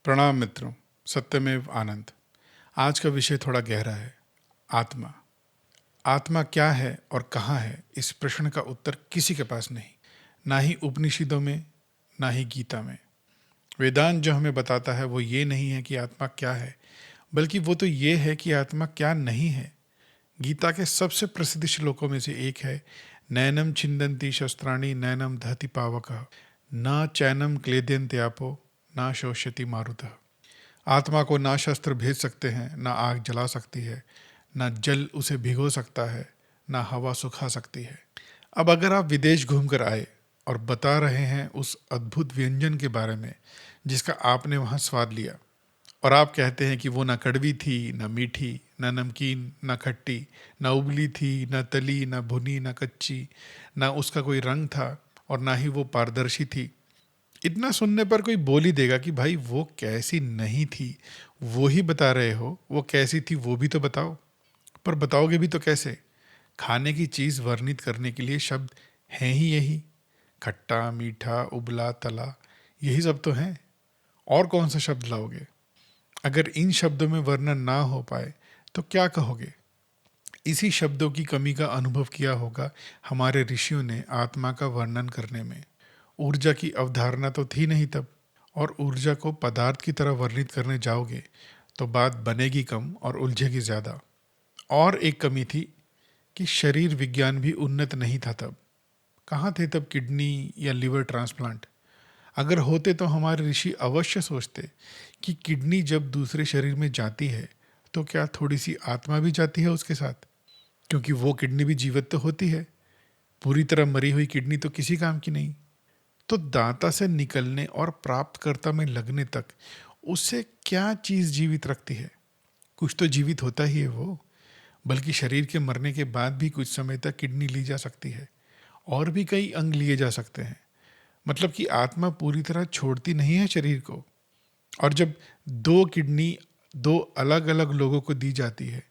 प्रणाम मित्रों। सत्यमेव आनंद। आज का विषय थोड़ा गहरा है। आत्मा। आत्मा क्या है और कहाँ है, इस प्रश्न का उत्तर किसी के पास नहीं। ना ही उपनिषदों में, ना ही गीता में। वेदांत जो हमें बताता है वो ये नहीं है कि आत्मा क्या है, बल्कि वो तो ये है कि आत्मा क्या नहीं है। गीता के सबसे प्रसिद्ध श्लोकों में से एक है, नैनम छिन्दन्ति शस्त्राणि नैनम दहति पावकः न चैनम क्लेद्यन्ते आपो न शोष्यति मारुतः। आत्मा को ना शस्त्र भेज सकते हैं, ना आग जला सकती है, ना जल उसे भिगो सकता है, ना हवा सुखा सकती है। अब अगर आप विदेश घूमकर आए और बता रहे हैं उस अद्भुत व्यंजन के बारे में जिसका आपने वहाँ स्वाद लिया, और आप कहते हैं कि वो ना कड़वी थी, ना मीठी, ना नमकीन, ना खट्टी, ना उबली थी, ना तली, ना भुनी, ना कच्ची, ना उसका कोई रंग था और ना ही वो पारदर्शी थी, इतना सुनने पर कोई बोल ही देगा कि भाई वो कैसी नहीं थी। वो ही बता रहे हो, वो कैसी थी वो भी तो बताओ। पर बताओगे भी तो कैसे? खाने की चीज़ वर्णित करने के लिए शब्द हैं ही यही, खट्टा, मीठा, उबला, तला, यही सब तो हैं। और कौन सा शब्द लाओगे? अगर इन शब्दों में वर्णन ना हो पाए तो क्या कहोगे? इसी शब्दों की कमी का अनुभव किया होगा हमारे ऋषियों ने आत्मा का वर्णन करने में। ऊर्जा की अवधारणा तो थी नहीं तब, और ऊर्जा को पदार्थ की तरह वर्णित करने जाओगे तो बात बनेगी कम और उलझेगी ज़्यादा। और एक कमी थी कि शरीर विज्ञान भी उन्नत नहीं था तब। कहाँ थे तब किडनी या लिवर ट्रांसप्लांट? अगर होते तो हमारे ऋषि अवश्य सोचते कि किडनी जब दूसरे शरीर में जाती है तो क्या थोड़ी सी आत्मा भी जाती है उसके साथ? क्योंकि वो किडनी भी जीवित तो होती है। पूरी तरह मरी हुई किडनी तो किसी काम की नहीं। तो दांता से निकलने और प्राप्तकर्ता में लगने तक उससे क्या चीज़ जीवित रखती है? कुछ तो जीवित होता ही है वो। बल्कि शरीर के मरने के बाद भी कुछ समय तक किडनी ली जा सकती है और भी कई अंग लिए जा सकते हैं। मतलब कि आत्मा पूरी तरह छोड़ती नहीं है शरीर को। और जब दो किडनी दो अलग अलग लोगों को दी जाती है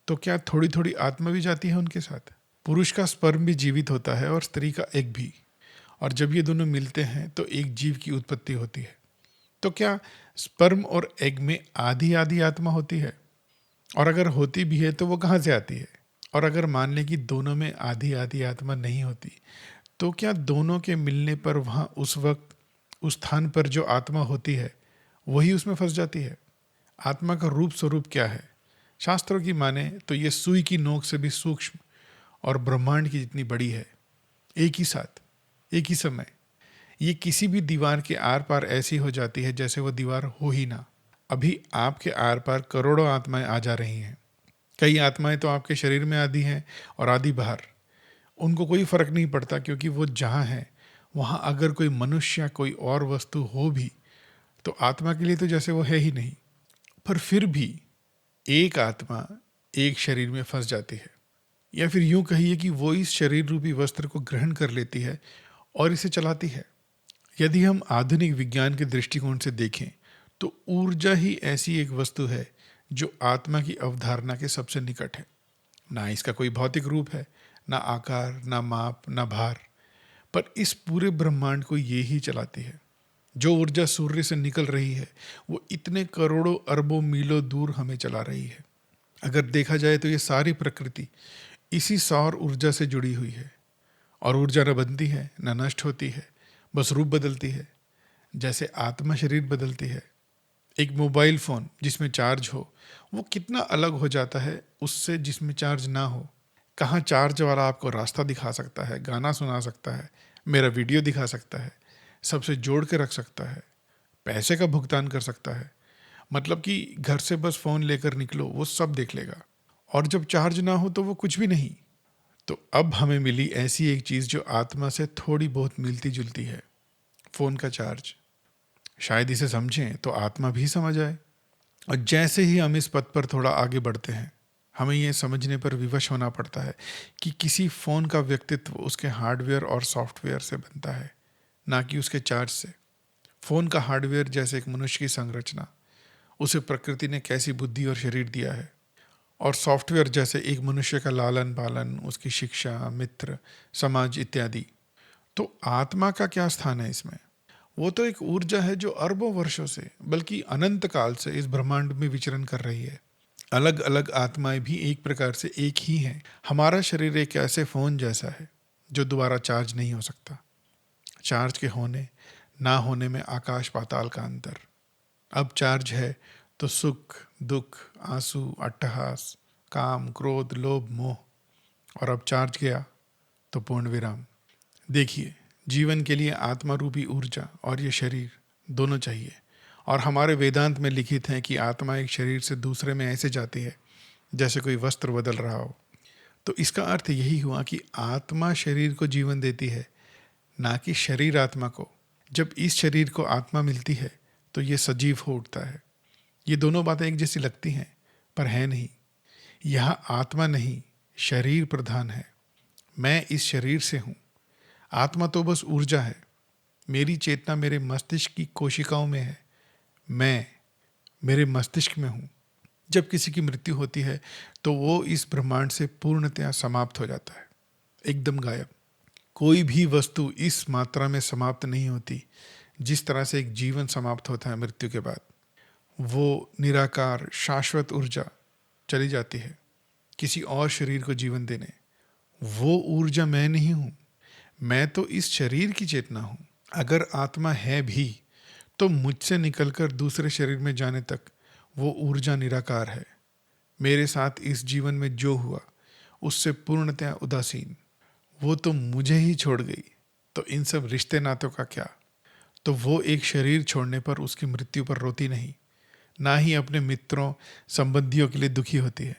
तो क्या थोड़ी थोड़ी आत्मा भी जाती है उनके साथ? पुरुष का स्पर्म भी जीवित होता है और स्त्री का एग भी। और जब ये दोनों मिलते हैं तो एक जीव की उत्पत्ति होती है। तो क्या स्पर्म और एग में आधी आधी आत्मा होती है? और अगर होती भी है तो वो कहाँ से आती है? और अगर मान लें कि दोनों में आधी आधी आत्मा नहीं होती, तो क्या दोनों के मिलने पर वहाँ उस वक्त उस स्थान पर जो आत्मा होती है वही उसमें फंस जाती है? आत्मा का रूप स्वरूप क्या है? शास्त्रों की माने तो ये सुई की नोक से भी सूक्ष्म और ब्रह्मांड की जितनी बड़ी है। एक ही साथ, एक ही समय ये किसी भी दीवार के आर पार ऐसी हो जाती है जैसे वो दीवार हो ही ना। अभी आपके आर पार करोड़ों आत्माएं आ जा रही हैं। कई आत्माएं तो आपके शरीर में आधी हैं और आधी बाहर। उनको कोई फर्क नहीं पड़ता, क्योंकि वो जहाँ है वहाँ अगर कोई मनुष्य या कोई और वस्तु हो भी तो आत्मा के लिए तो जैसे वो है ही नहीं। पर फिर भी एक आत्मा एक शरीर में फंस जाती है, या फिर यूं कहिए कि वो इस शरीर रूपी वस्त्र को ग्रहण कर लेती है और इसे चलाती है। यदि हम आधुनिक विज्ञान के दृष्टिकोण से देखें तो ऊर्जा ही ऐसी एक वस्तु है जो आत्मा की अवधारणा के सबसे निकट है। ना इसका कोई भौतिक रूप है, ना आकार, ना माप, ना भार, पर इस पूरे ब्रह्मांड को ये ही चलाती है। जो ऊर्जा सूर्य से निकल रही है वो इतने करोड़ों अरबों मीलों दूर हमें चला रही है। अगर देखा जाए तो ये सारी प्रकृति इसी सौर ऊर्जा से जुड़ी हुई है। और ऊर्जा न बनती है न नष्ट होती है, बस रूप बदलती है। जैसे आत्मा शरीर बदलती है। एक मोबाइल फ़ोन जिसमें चार्ज हो वो कितना अलग हो जाता है उससे जिसमें चार्ज ना हो। कहाँ चार्ज वाला आपको रास्ता दिखा सकता है, गाना सुना सकता है, मेरा वीडियो दिखा सकता है, सबसे जोड़ के रख सकता है, पैसे का भुगतान कर सकता है। मतलब कि घर से बस फ़ोन लेकर निकलो वो सब देख लेगा। और जब चार्ज ना हो तो वो कुछ भी नहीं। तो अब हमें मिली ऐसी एक चीज़ जो आत्मा से थोड़ी बहुत मिलती जुलती है, फ़ोन का चार्ज। शायद इसे समझें तो आत्मा भी समझ आए। और जैसे ही हम इस पथ पर थोड़ा आगे बढ़ते हैं, हमें ये समझने पर विवश होना पड़ता है कि किसी फ़ोन का व्यक्तित्व उसके हार्डवेयर और सॉफ्टवेयर से बनता है, ना कि उसके चार्ज से। फ़ोन का हार्डवेयर जैसे एक मनुष्य की संरचना, उसे प्रकृति ने कैसी बुद्धि और शरीर दिया है। और सॉफ्टवेयर जैसे एक मनुष्य का लालन पालन, उसकी शिक्षा, मित्र, समाज इत्यादि। तो आत्मा का क्या स्थान है इसमें? वो तो एक ऊर्जा है जो अरबों वर्षों से, बल्कि अनंत काल से इस ब्रह्मांड में विचरण कर रही है। अलग अलग आत्माएं भी एक प्रकार से एक ही हैं। हमारा शरीर एक ऐसे फ़ोन जैसा है जो दोबारा चार्ज नहीं हो सकता। चार्ज के होने ना होने में आकाश पाताल का अंतर। अब चार्ज है तो सुख, दुख, आंसू, अट्टहास, काम, क्रोध, लोभ, मोह, और अब चार्ज गया तो पूर्ण विराम। देखिए, जीवन के लिए आत्मा रूपी ऊर्जा और ये शरीर दोनों चाहिए। और हमारे वेदांत में लिखित है कि आत्मा एक शरीर से दूसरे में ऐसे जाती है जैसे कोई वस्त्र बदल रहा हो। तो इसका अर्थ यही हुआ कि आत्मा शरीर को जीवन देती है, ना कि शरीर आत्मा को। जब इस शरीर को आत्मा मिलती है तो ये सजीव हो उठता है। ये दोनों बातें एक जैसी लगती हैं, पर है नहीं। यह आत्मा नहीं, शरीर प्रधान है। मैं इस शरीर से हूँ। आत्मा तो बस ऊर्जा है। मेरी चेतना मेरे मस्तिष्क की कोशिकाओं में है। मैं मेरे मस्तिष्क में हूँ। जब किसी की मृत्यु होती है तो वो इस ब्रह्मांड से पूर्णतया समाप्त हो जाता है, एकदम गायब। कोई भी वस्तु इस मात्रा में समाप्त नहीं होती जिस तरह से एक जीवन समाप्त होता है मृत्यु के बाद। वो निराकार शाश्वत ऊर्जा चली जाती है किसी और शरीर को जीवन देने। वो ऊर्जा मैं नहीं हूँ। मैं तो इस शरीर की चेतना हूँ। अगर आत्मा है भी तो मुझसे निकलकर दूसरे शरीर में जाने तक वो ऊर्जा निराकार है। मेरे साथ इस जीवन में जो हुआ उससे पूर्णतया उदासीन। वो तो मुझे ही छोड़ गई, तो इन सब रिश्ते नातों का क्या। तो वो एक शरीर छोड़ने पर उसकी मृत्यु पर रोती नहीं, ना ही अपने मित्रों संबंधियों के लिए दुखी होती है।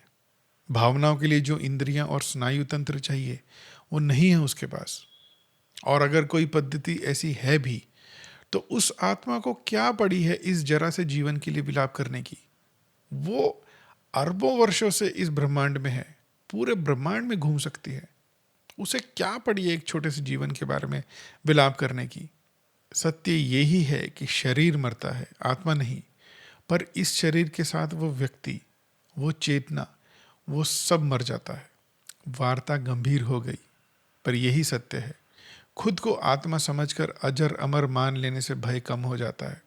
भावनाओं के लिए जो इंद्रियां और स्नायु तंत्र चाहिए वो नहीं है उसके पास। और अगर कोई पद्धति ऐसी है भी तो उस आत्मा को क्या पड़ी है इस जरा से जीवन के लिए विलाप करने की। वो अरबों वर्षों से इस ब्रह्मांड में है, पूरे ब्रह्मांड में घूम सकती है। उसे क्या पड़ी है एक छोटे से जीवन के बारे में विलाप करने की। सत्य यही है कि शरीर मरता है, आत्मा नहीं। पर इस शरीर के साथ वो व्यक्ति, वो चेतना, वो सब मर जाता है। वार्ता गंभीर हो गई, पर यही सत्य है। खुद को आत्मा समझकर अजर अमर मान लेने से भय कम हो जाता है।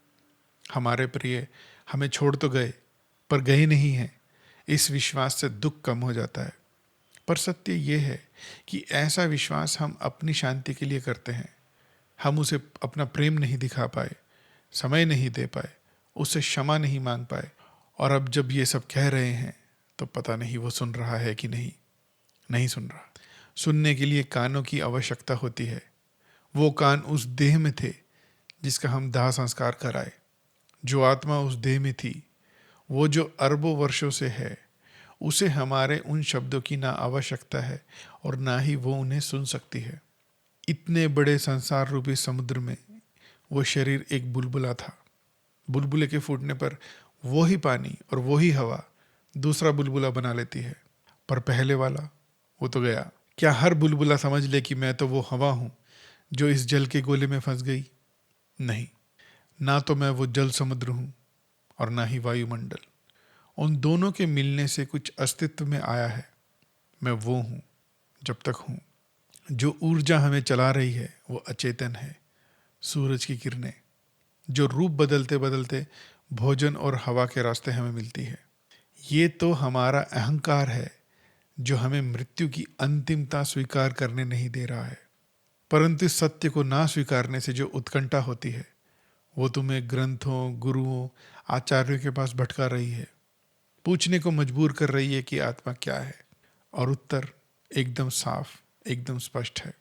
हमारे प्रिय हमें छोड़ तो गए, पर गए नहीं हैं, इस विश्वास से दुख कम हो जाता है। पर सत्य ये है कि ऐसा विश्वास हम अपनी शांति के लिए करते हैं। हम उसे अपना प्रेम नहीं दिखा पाए, समय नहीं दे पाए, उससे क्षमा नहीं मांग पाए। और अब जब ये सब कह रहे हैं तो पता नहीं वो सुन रहा है कि नहीं। नहीं सुन रहा। सुनने के लिए कानों की आवश्यकता होती है। वो कान उस देह में थे जिसका हम दाह संस्कार कराए। जो आत्मा उस देह में थी, वो जो अरबों वर्षों से है, उसे हमारे उन शब्दों की ना आवश्यकता है और ना ही वो उन्हें सुन सकती है। इतने बड़े संसार रूपी समुद्र में वो शरीर एक बुलबुला था। बुलबुले के फूटने पर वो ही पानी और वो ही हवा दूसरा बुलबुला बना लेती है। पर पहले वाला, वो तो गया। क्या हर बुलबुला समझ ले कि मैं तो वो हवा हूँ जो इस जल के गोले में फंस गई? नहीं, ना तो मैं वो जल समुद्र हूँ और ना ही वायुमंडल। उन दोनों के मिलने से कुछ अस्तित्व में आया है। मैं वो हूँ जब तक हूँ। जो ऊर्जा हमें चला रही है वो अचेतन है। सूरज की किरणें जो रूप बदलते बदलते भोजन और हवा के रास्ते हमें मिलती है। ये तो हमारा अहंकार है जो हमें मृत्यु की अंतिमता स्वीकार करने नहीं दे रहा है। परंतु इस सत्य को ना स्वीकारने से जो उत्कंठा होती है वो तुम्हें ग्रंथों, गुरुओं, आचार्यों के पास भटका रही है, पूछने को मजबूर कर रही है कि आत्मा क्या है। और उत्तर एकदम साफ, एकदम स्पष्ट है।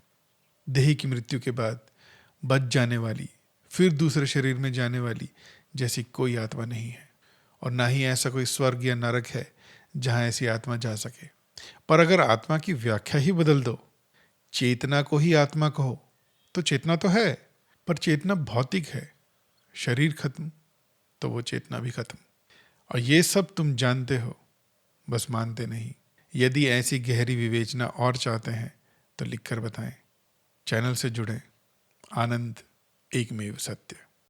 देह की मृत्यु के बाद बच जाने वाली, फिर दूसरे शरीर में जाने वाली जैसी कोई आत्मा नहीं है। और ना ही ऐसा कोई स्वर्ग या नरक है जहां ऐसी आत्मा जा सके। पर अगर आत्मा की व्याख्या ही बदल दो, चेतना को ही आत्मा कहो, तो चेतना तो है, पर चेतना भौतिक है। शरीर खत्म तो वो चेतना भी खत्म। और ये सब तुम जानते हो, बस मानते नहीं। यदि ऐसी गहरी विवेचना और चाहते हैं तो लिखकर बताएं। चैनल से जुड़ें। आनंद एकमेव सत्य।